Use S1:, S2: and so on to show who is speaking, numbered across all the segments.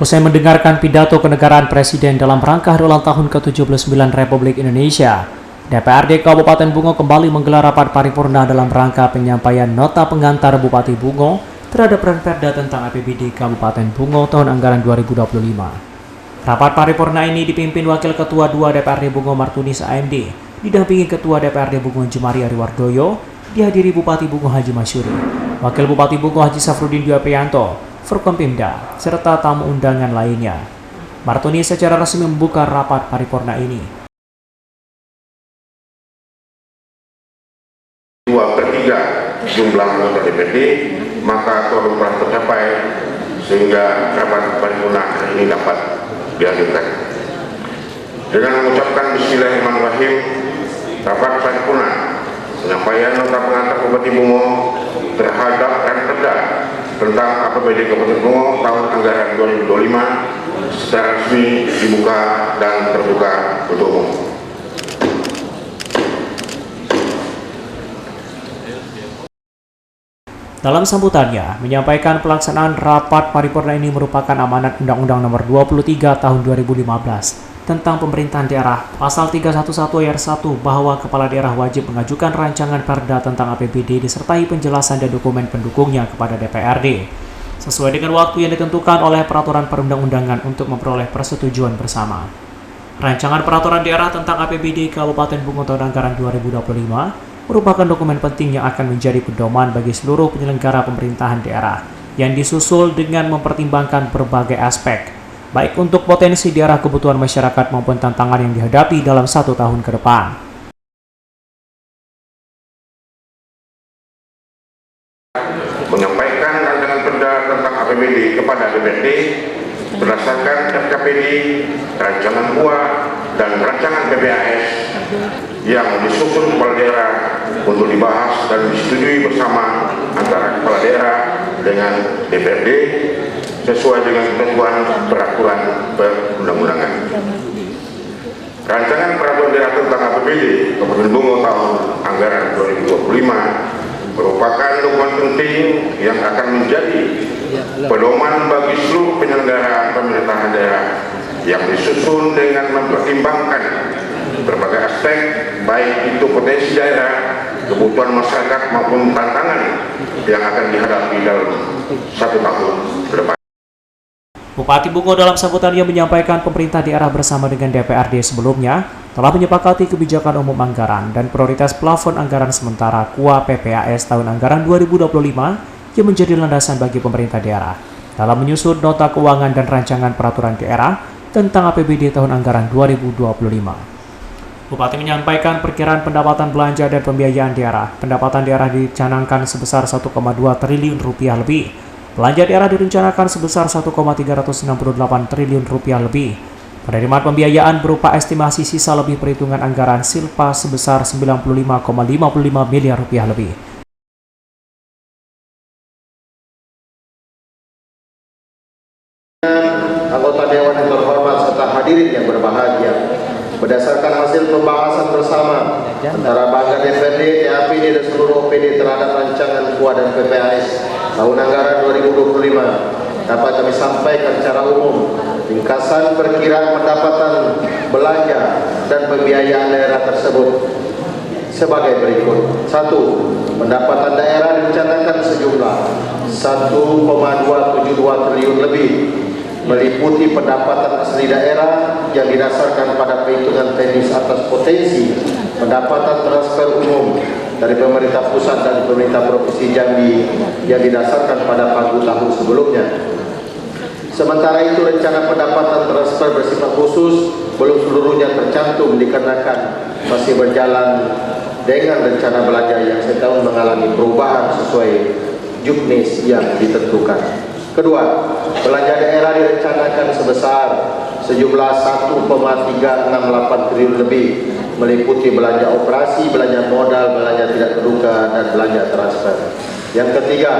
S1: Usai mendengarkan pidato kenegaraan Presiden dalam rangka hari ulang tahun ke-79 Republik Indonesia, DPRD Kabupaten Bungo kembali menggelar rapat paripurna dalam rangka penyampaian nota pengantar Bupati Bungo terhadap Perda tentang APBD Kabupaten Bungo tahun anggaran 2025. Rapat paripurna ini dipimpin Wakil Ketua 2 DPRD Bungo Martunis AMD, didampingi Ketua DPRD Bungo Jemari Ariwardoyo, dihadiri Bupati Bungo Haji Masyuri, Wakil Bupati Bungo Haji Safrudin Dwi-Apriyanto, Forkompimda, serta tamu undangan lainnya. Martunis secara resmi membuka rapat paripurna ini.
S2: 2/3 jumlah anggota DPRD, maka quorum telah tercapai sehingga rapat paripurna ini dapat dihadirkan. Dengan mengucapkan Bismillahirrahmanirrahim, rapat paripurna penyampaian nota pengantar Bupati Bungo terhadap Perda tentang APBD Kabupaten Bungo tahun anggaran 2025 secara resmi dibuka dan terbuka untuk umum.
S1: Dalam sambutannya, menyampaikan pelaksanaan rapat paripurna ini merupakan amanat Undang-Undang Nomor 23 Tahun 2015 tentang pemerintahan daerah, Pasal 311 Ayat 1 bahwa kepala daerah wajib mengajukan rancangan perda tentang APBD disertai penjelasan dan dokumen pendukungnya kepada DPRD, sesuai dengan waktu yang ditentukan oleh peraturan perundang-undangan untuk memperoleh persetujuan bersama. Rancangan peraturan daerah tentang APBD Kabupaten Bungo tahun anggaran 2025 merupakan dokumen penting yang akan menjadi pedoman bagi seluruh penyelenggara pemerintahan daerah yang disusul dengan mempertimbangkan berbagai aspek, baik untuk potensi daerah, kebutuhan masyarakat maupun tantangan yang dihadapi dalam 1 tahun ke depan.
S2: Menyampaikan rancangan perda tentang APBD kepada DPRD berdasarkan RKPD, rancangan UA, dan rancangan PPAS yang disusun kepala daerah untuk dibahas dan disetujui bersama antara kepala daerah dengan DPRD sesuai dengan ketentuan peraturan perundang-undangan. Rancangan peraturan daerah tentang APBD Kabupaten Bungo tahun anggaran 2025 merupakan dokumen penting yang akan menjadi pedoman bagi seluruh penyelenggaraan pemerintahan daerah yang disusun dengan mempertimbangkan berbagai aspek, baik itu potensi daerah, kebutuhan masyarakat maupun tantangan yang akan dihadapi dalam 1 tahun ke depan.
S1: Bupati Bungo dalam sambutannya menyampaikan pemerintah daerah bersama dengan DPRD sebelumnya telah menyepakati kebijakan umum anggaran dan prioritas plafon anggaran sementara KUA PPAS tahun anggaran 2025 yang menjadi landasan bagi pemerintah daerah dalam menyusun nota keuangan dan rancangan peraturan daerah tentang APBD tahun anggaran 2025. Bupati menyampaikan perkiraan pendapatan belanja dan pembiayaan daerah. Pendapatan daerah dicanangkan sebesar 1,2 triliun rupiah lebih. Belanja daerah direncanakan sebesar 1,368 triliun rupiah lebih. Penerimaan pembiayaan berupa estimasi sisa lebih perhitungan anggaran silpa sebesar 95,55 miliar rupiah lebih.
S3: Anggota Dewan yang terhormat serta hadirin yang berbahagia, berdasarkan hasil pembahasan bersama antara Banggar DPRD, TAPD dan seluruh OPD terhadap rancangan KUA dan PPAS tahun anggaran 2025, dapat kami sampaikan secara umum ringkasan perkiraan pendapatan belanja dan pembiayaan daerah tersebut sebagai berikut. 1. Pendapatan daerah direncanakan sejumlah 1,272 triliun lebih, meliputi pendapatan asli daerah yang didasarkan pada perhitungan teknis atas potensi pendapatan transfer umum dari pemerintah pusat dan pemerintah provinsi Jambi yang didasarkan pada pagu tahun sebelumnya. Sementara itu, rencana pendapatan transfer bersifat khusus belum seluruhnya tercantum dikarenakan masih berjalan dengan rencana belanja yang setahun mengalami perubahan sesuai juknis yang ditentukan. Kedua, belanja daerah direncanakan sebesar sejumlah 1,368 triliun lebih, meliputi belanja operasi, belanja modal, belanja tidak terduga, dan belanja transfer. Yang ketiga,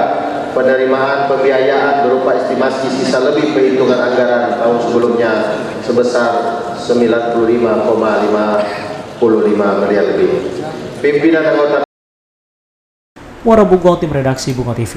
S3: penerimaan pembiayaan berupa estimasi sisa lebih perhitungan anggaran tahun sebelumnya sebesar 95,55 miliar lebih. Pimpinan anggota
S1: Muara Bungo, tim redaksi Bungo TV.